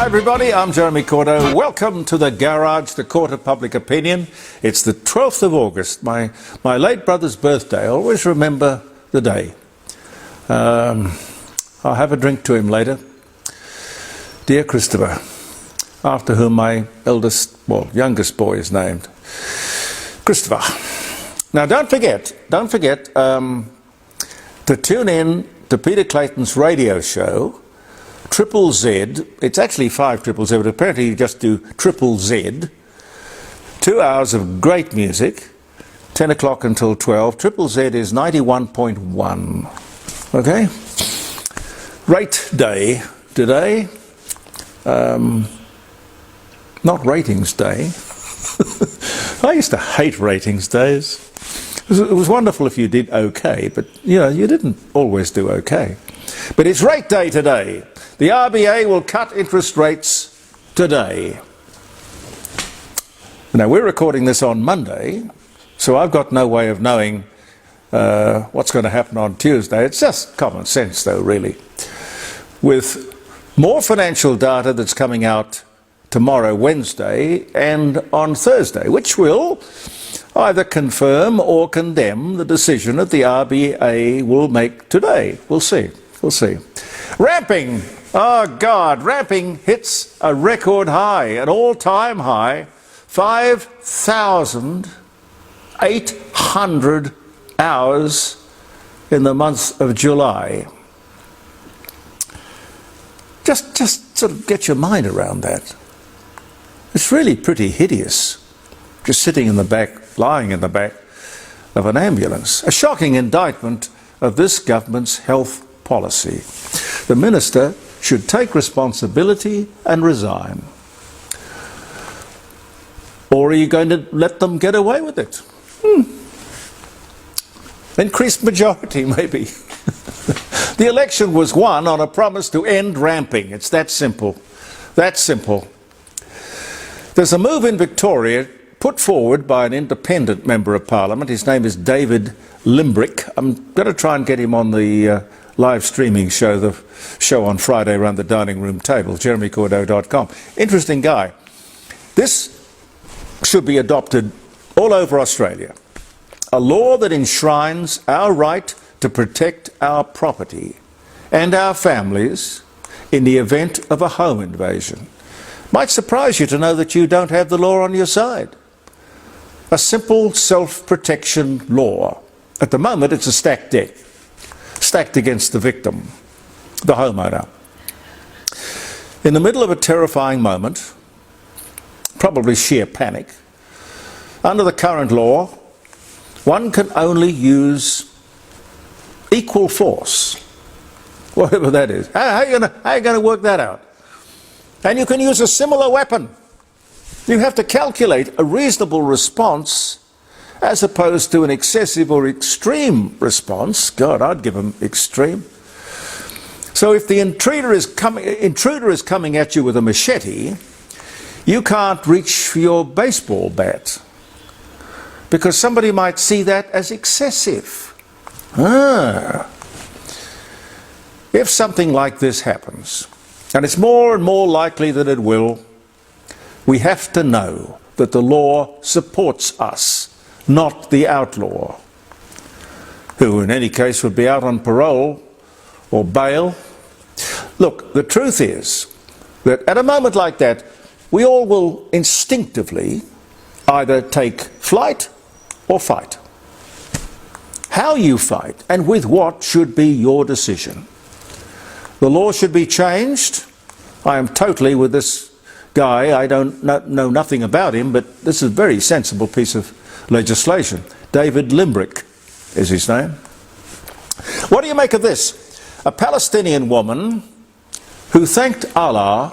Hi everybody, I'm Jeremy Cordeaux. Welcome to the Garage, the Court of Public Opinion. It's the 12th of August, my late brother's birthday. I always remember the day. I'll have a drink to him later. Dear Christopher, after whom my youngest boy is named. Christopher. Now don't forget to tune in to Peter Clayton's radio show, Triple Z. It's actually 5 Triple Z, but apparently you just do Triple Z. 2 hours of great music, 10 o'clock until 12. Triple Z is 91.1. Okay? Rate day today. Not ratings day. I used to hate ratings days. It was wonderful if you did okay, but you didn't always do okay. But it's rate day today. The RBA will cut interest rates today. Now we're recording this on Monday, so I've got no way of knowing what's going to happen on Tuesday. It's just common sense though, really. With more financial data that's coming out tomorrow, Wednesday, and on Thursday, which will either confirm or condemn the decision that the RBA will make today. We'll see. We'll see. Ramping. Oh, God. Ramping hits a record high, an all-time high, 5,800 hours in the month of July. Just sort of get your mind around that. It's really pretty hideous, just sitting in the back, lying in the back of an ambulance. A shocking indictment of this government's health policy. The minister should take responsibility and resign. Or are you going to let them get away with it? Increased majority, maybe. The election was won on a promise to end ramping. It's that simple. That simple. There's a move in Victoria put forward by an independent member of Parliament. His name is David Limbrick. I'm going to try and get him on the live streaming show, the show on Friday around the dining room table, jeremycordeaux.com. Interesting guy. This should be adopted all over Australia. A law that enshrines our right to protect our property and our families in the event of a home invasion. Might surprise you to know that you don't have the law on your side. A simple self-protection law. At the moment, it's a stacked deck, stacked against the victim, the homeowner. In the middle of a terrifying moment, probably sheer panic, under the current law, one can only use equal force, whatever that is. How are you going to work that out? And you can use a similar weapon. You have to calculate a reasonable response as opposed to an excessive or extreme response. God, I'd give them extreme. So if the intruder is coming at you with a machete, you can't reach for your baseball bat because somebody might see that as excessive. If something like this happens, and it's more and more likely that it will, we have to know that the law supports us, not the outlaw, who in any case would be out on parole or bail. Look, the truth is that at a moment like that, we all will instinctively either take flight or fight. How you fight and with what should be your decision. The law should be changed. I am totally with this guy. I don't know nothing about him, but this is a very sensible piece of legislation. David Limbrick is his name. What do you make of this? A Palestinian woman who thanked Allah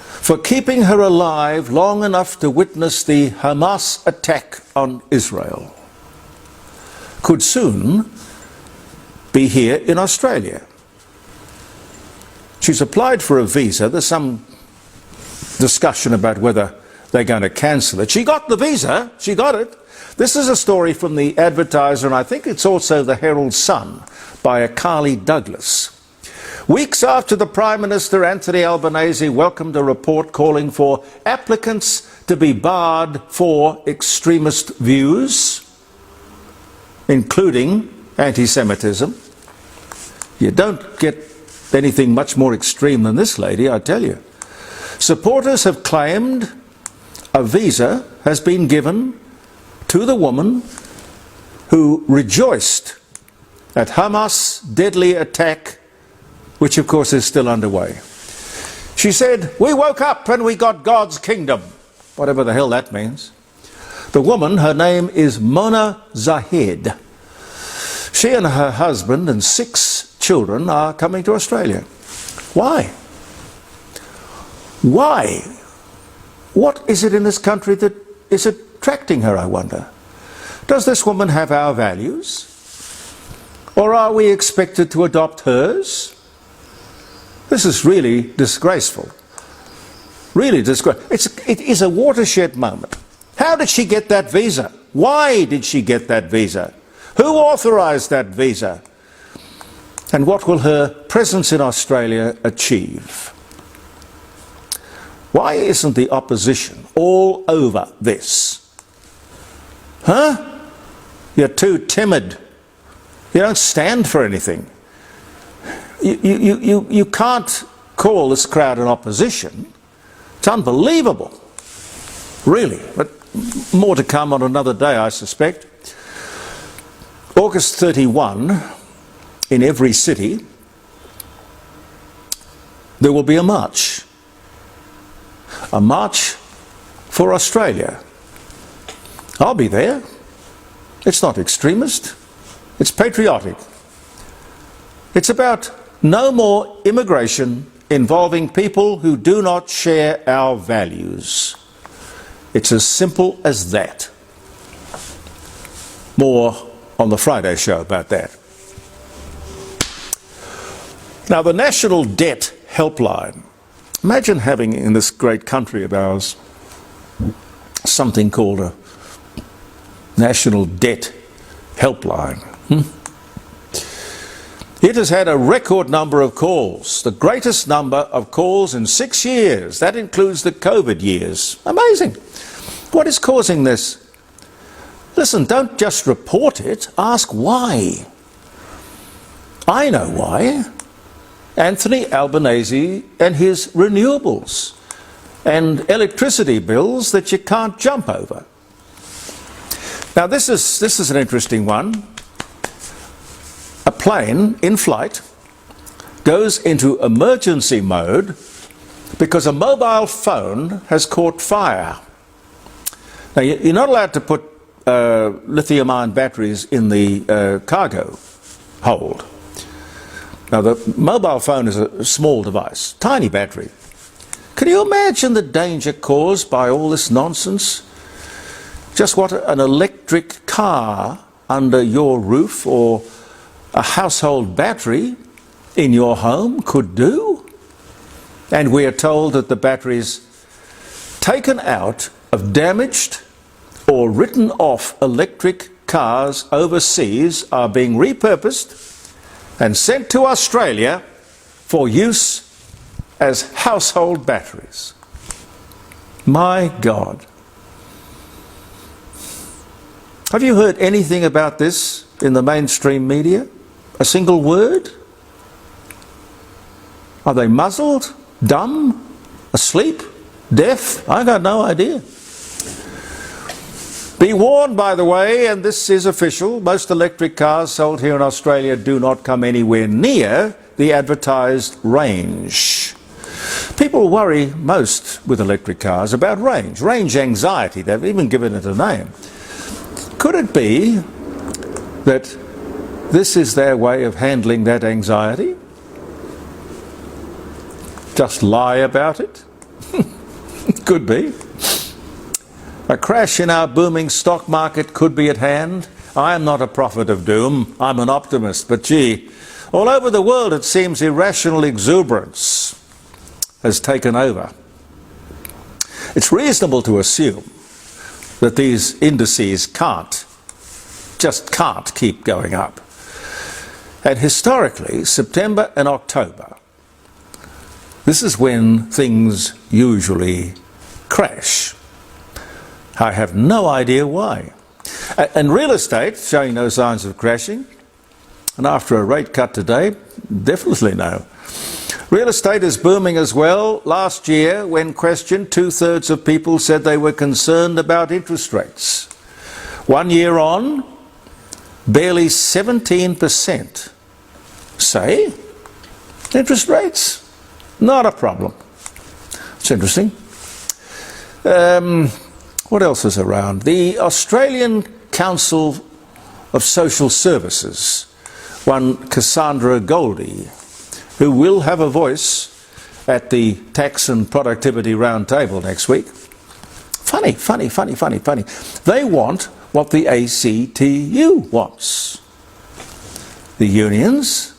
for keeping her alive long enough to witness the Hamas attack on Israel could soon be here in Australia. She's applied for a visa. There's some discussion about whether they're going to cancel it. She got the visa. She got it. This is a story from the Advertiser, and I think it's also the Herald Sun, by a Carly Douglas, Weeks after the Prime Minister, Anthony Albanese, welcomed a report calling for applicants to be barred for extremist views, including anti-Semitism. You don't get anything much more extreme than this lady, I tell you. Supporters have claimed a visa has been given to the woman who rejoiced at Hamas' deadly attack, which of course is still underway. She said, "We woke up and we got God's kingdom," whatever the hell that means. The woman, her name is Mona Zahed. She and her husband and 6 children are coming to Australia. Why? Why? What is it in this country that is attracting her, I wonder? Does this woman have our values? Or are we expected to adopt hers? This is really disgraceful. Really disgraceful. It is a watershed moment. How did she get that visa? Why did she get that visa? Who authorised that visa? And what will her presence in Australia achieve? Why isn't the opposition all over this? Huh? You're too timid. You don't stand for anything. You can't call this crowd an opposition. It's unbelievable. Really. But more to come on another day, I suspect. August 31, in every city, there will be a march. A march for Australia. I'll be there. It's not extremist. It's patriotic. It's about no more immigration involving people who do not share our values. It's as simple as that. More on the Friday show about that. Now, the National Debt Helpline. Imagine having in this great country of ours something called a National Debt Helpline. It has had a record number of calls, the greatest number of calls in 6 years. That includes the COVID years. Amazing. What is causing this? Listen, don't just report it, ask why. I know why. Anthony Albanese and his renewables and electricity bills that you can't jump over. Now this is an interesting one. A plane in flight goes into emergency mode because a mobile phone has caught fire. Now you're not allowed to put lithium-ion batteries in the cargo hold. Now the mobile phone is a small device, tiny battery. Can you imagine the danger caused by all this nonsense? Just what an electric car under your roof or a household battery in your home could do? And we are told that the batteries taken out of damaged or written off electric cars overseas are being repurposed and sent to Australia for use as household batteries. My God. Have you heard anything about this in the mainstream media? A single word? Are they muzzled? Dumb? Asleep? Deaf? I got no idea. Be warned, by the way, and this is official, most electric cars sold here in Australia do not come anywhere near the advertised range. People worry most with electric cars about range anxiety. They've even given it a name. Could it be that this is their way of handling that anxiety? Just lie about it? Could be. A crash in our booming stock market could be at hand. I am not a prophet of doom, I'm an optimist, but gee, all over the world it seems irrational exuberance has taken over. It's reasonable to assume that these indices just can't keep going up. And historically, September and October, this is when things usually crash. I have no idea why. And real estate, showing no signs of crashing, and after a rate cut today, definitely no. Real estate is booming as well. Last year, when questioned, 2/3 of people said they were concerned about interest rates. 1 year on, barely 17% say interest rates, not a problem. It's interesting. What else is around? The Australian Council of Social Services, one Cassandra Goldie, who will have a voice at the Tax and Productivity Roundtable next week. Funny. They want what the ACTU wants. The unions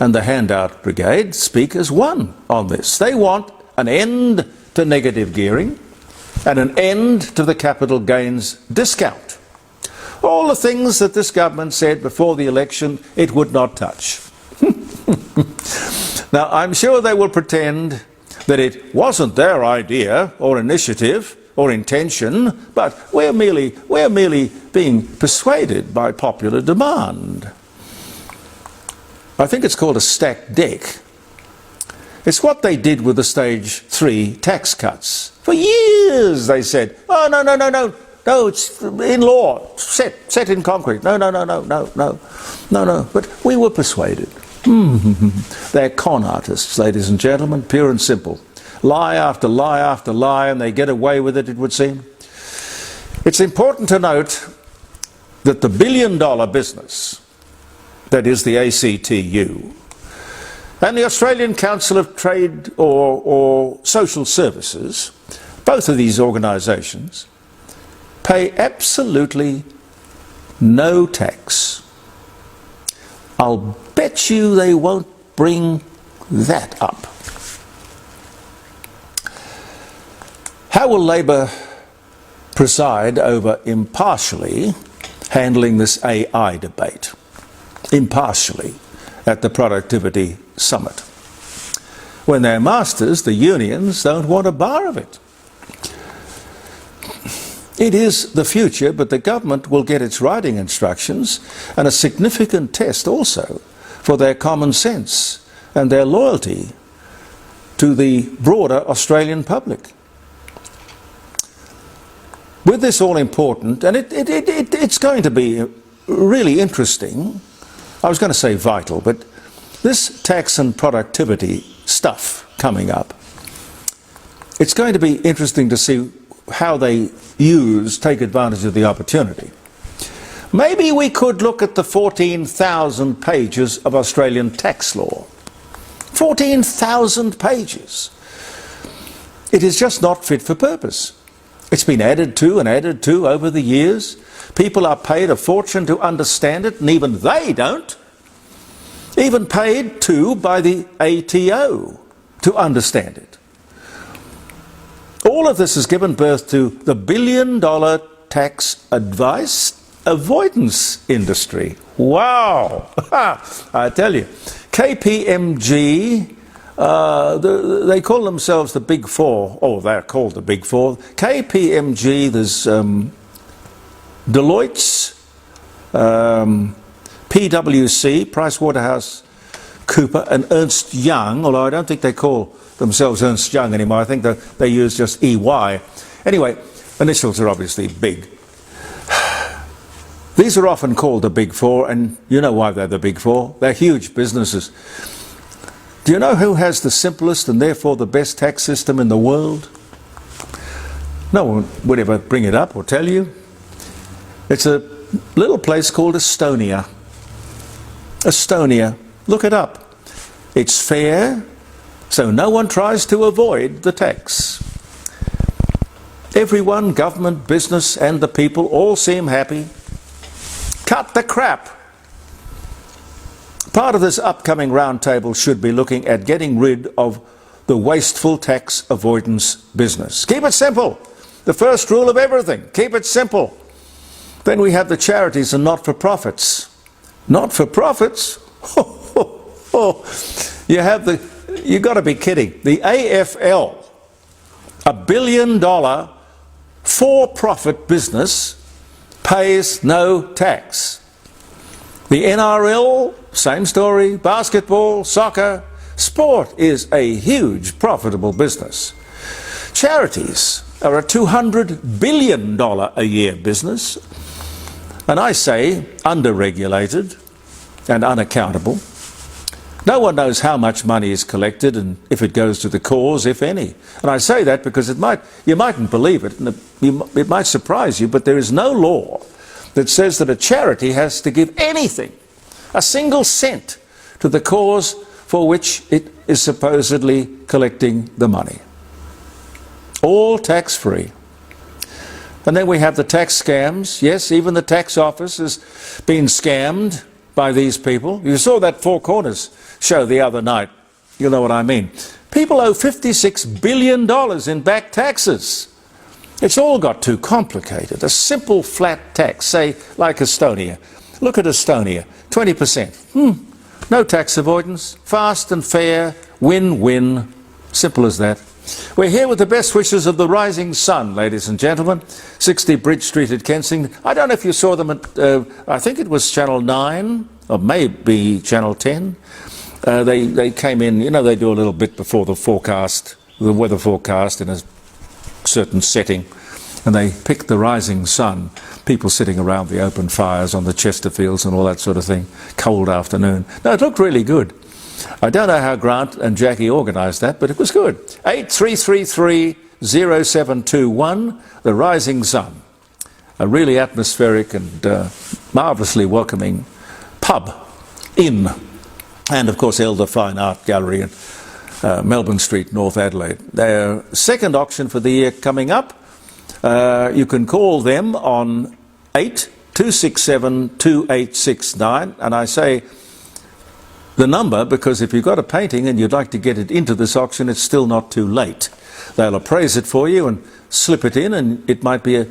and the handout brigade speak as one on this. They want an end to negative gearing and an end to the capital gains discount. All the things that this government said before the election it would not touch. Now, I'm sure they will pretend that it wasn't their idea or initiative or intention, but we're merely being persuaded by popular demand. I think it's called a stacked deck. It's what they did with the stage 3 tax cuts. For years they said, oh, no, it's in law, set in concrete. No. But we were persuaded. They're con artists, ladies and gentlemen, pure and simple. Lie after lie after lie, and they get away with it, it would seem. It's important to note that the billion-dollar business, that is the ACTU, and the Australian Council of Trade or Social Services, both of these organisations, pay absolutely no tax. I'll bet you they won't bring that up. How will Labor preside over impartially handling this AI debate? Impartially at the Productivity Summit, when their masters, the unions, don't want a bar of it. It is the future, but the government will get its writing instructions and a significant test also for their common sense and their loyalty to the broader Australian public. With this all important, and it's going to be really interesting, I was going to say vital, but this tax and productivity stuff coming up, it's going to be interesting to see how they take advantage of the opportunity. Maybe we could look at the 14,000 pages of Australian tax law. 14,000 pages. It is just not fit for purpose. It's been added to and added to over the years. People are paid a fortune to understand it, and even they don't. Even paid to by the ATO to understand it. All of this has given birth to the billion-dollar tax advice avoidance industry. Wow! I tell you, KPMG, they call themselves the Big Four. Oh, they're called the Big Four. KPMG, there's Deloitte's, PwC, PricewaterhouseCoopers, and Ernst Young, although I don't think they call themselves Ernst Young anymore. I think that they use just EY. Anyway, initials are obviously big. These are often called the Big Four, and you know why they're the Big Four. They're huge businesses. Do you know who has the simplest and therefore the best tax system in the world? No one would ever bring it up or tell you. It's a little place called Estonia. Estonia. Look it up. It's fair, so no one tries to avoid the tax. Everyone, government, business, and the people all seem happy. Cut the crap. Part of this upcoming roundtable should be looking at getting rid of the wasteful tax avoidance business. Keep it simple. The first rule of everything. Keep it simple. Then we have the charities and not-for-profits. Not for profits. You've got to be kidding. The AFL, $1 billion for-profit business, pays no tax. The NRL, same story. Basketball, soccer, sport is a huge profitable business. Charities are a $200 billion a year business, and I say under-regulated and unaccountable. No one knows how much money is collected and if it goes to the cause, if any. And I say that because you mightn't believe it, and it might surprise you, but there is no law that says that a charity has to give anything, a single cent, to the cause for which it is supposedly collecting the money. All tax-free. And then we have the tax scams. Yes, even the tax office has been scammed by these people. You saw that Four Corners show the other night. You'll know what I mean. People owe $56 billion in back taxes. It's all got too complicated. A simple flat tax, say like Estonia. Look at Estonia, 20%. No tax avoidance, fast and fair, win-win. Simple as that. We're here with the best wishes of the rising sun, ladies and gentlemen. 60 Bridge Street at Kensington. I don't know if you saw them at, I think it was Channel 9, or maybe Channel 10. They came in, you know, they do a little bit before the forecast, the weather forecast in a certain setting, and they picked the rising sun, people sitting around the open fires on the Chesterfields and all that sort of thing, cold afternoon. No, it looked really good. I don't know how Grant and Jackie organised that, but it was good. 8333-0721, the rising sun. A really atmospheric and marvellously welcoming pub, inn, and of course Elder Fine Art Gallery in Melbourne Street, North Adelaide. Their second auction for the year coming up. You can call them on 8267-2869, and I say the number because if you've got a painting and you'd like to get it into this auction, it's still not too late. They'll appraise it for you and slip it in, and it might be a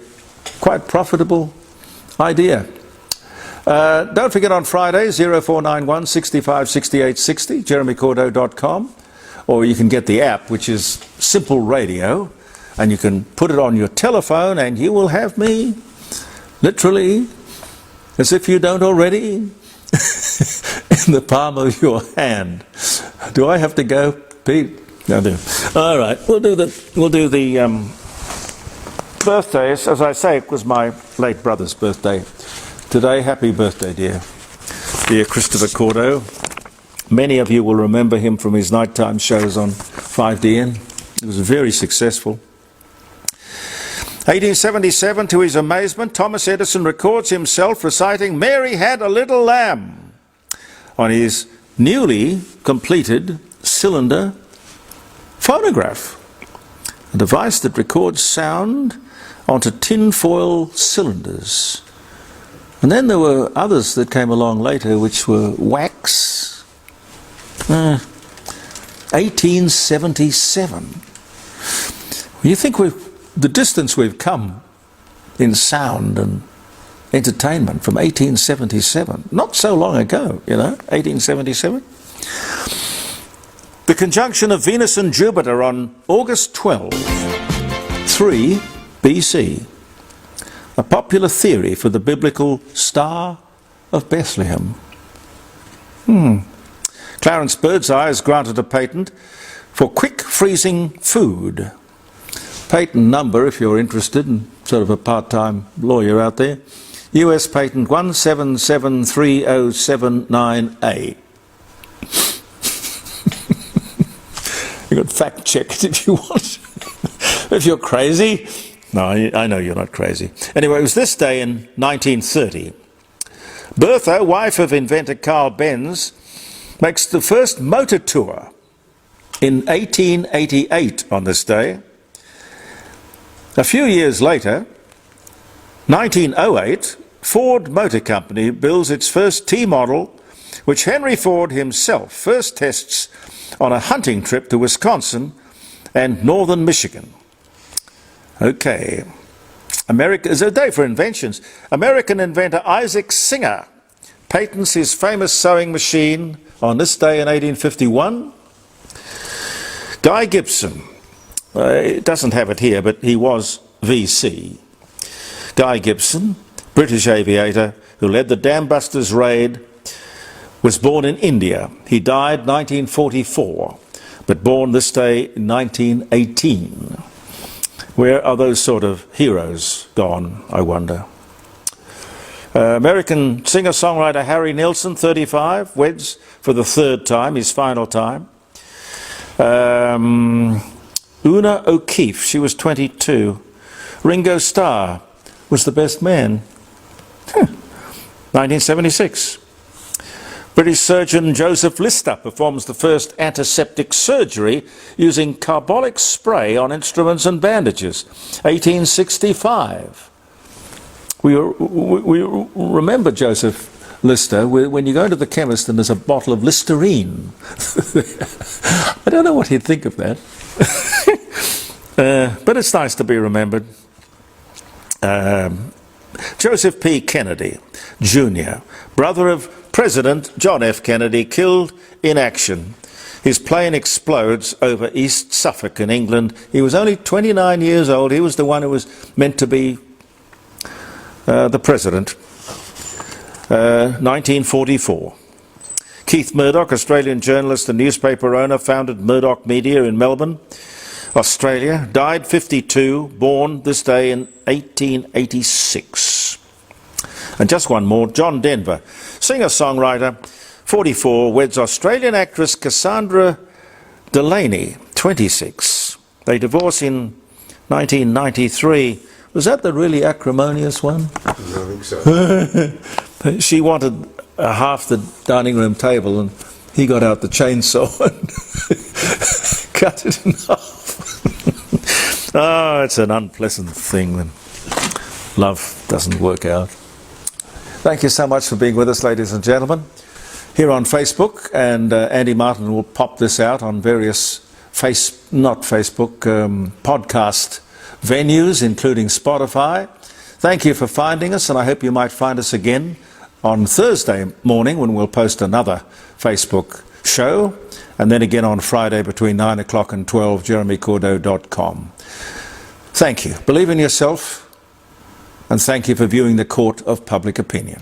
quite profitable idea. Don't forget on Friday, 0491 65 68 60, jeremycordeaux.com, or you can get the app, which is Simple Radio, and you can put it on your telephone and you will have me, literally, as if you don't already, in the palm of your hand. Do I have to go, Pete? No, I do. All right, we'll do the birthdays. As I say, it was my late brother's birthday today. Happy birthday, dear Christopher Cordeaux. Many of you will remember him from his nighttime shows on 5DN. It was very successful. 1877, to his amazement, Thomas Edison records himself reciting "Mary Had a Little Lamb" on his newly completed cylinder phonograph, a device that records sound onto tinfoil cylinders. And then there were others that came along later, which were wax. 1877. You think the distance we've come in sound and entertainment from 1877, not so long ago, 1877. The conjunction of Venus and Jupiter on August 12, 3 BC. A popular theory for the biblical Star of Bethlehem. Clarence Birdseye is granted a patent for quick freezing food. Patent number, if you're interested, and sort of a part-time lawyer out there, US patent 1773079A. You can fact check it if you want. If you're crazy. No, I know you're not crazy. Anyway, it was this day in 1930. Bertha, wife of inventor Carl Benz, makes the first motor tour in 1888 on this day. A few years later, 1908, Ford Motor Company builds its first T-model, which Henry Ford himself first tests on a hunting trip to Wisconsin and northern Michigan. Okay. America is a day for inventions. American inventor Isaac Singer patents his famous sewing machine on this day in 1851. Guy Gibson, it doesn't have it here, but he was VC. Guy Gibson, British aviator who led the Dam Busters raid, was born in India. He died 1944, but born this day in 1918. Where are those sort of heroes gone, I wonder? American singer-songwriter Harry Nilsson, 35, weds for the third time, his final time. Una O'Keeffe, she was 22. Ringo Starr was the best man. 1976. British surgeon Joseph Lister performs the first antiseptic surgery using carbolic spray on instruments and bandages. 1865. We remember Joseph Lister when you go to the chemist and there's a bottle of Listerine. I don't know what he'd think of that. But it's nice to be remembered. Joseph P. Kennedy, Jr., brother of President John F. Kennedy, killed in action. His plane explodes over East Suffolk in England. He was only 29 years old. He was the one who was meant to be the president. 1944. Keith Murdoch, Australian journalist and newspaper owner, founded Murdoch Media in Melbourne, Australia. Died 52, born this day in 1886. And just one more, John Denver, singer-songwriter, 44, weds Australian actress Cassandra Delaney, 26. They divorce in 1993. Was that the really acrimonious one? I think so. She wanted half the dining room table and he got out the chainsaw and cut it in half. Oh, it's an unpleasant thing when love doesn't work out. Thank you so much for being with us, ladies and gentlemen, here on Facebook, and Andy Martin will pop this out on various podcast venues, including Spotify. Thank you for finding us, and I hope you might find us again on Thursday morning when we'll post another Facebook show, and then again on Friday between 9 o'clock and 12, jeremycordeaux.com. Thank you. Believe in yourself, and thank you for viewing the Court of Public Opinion.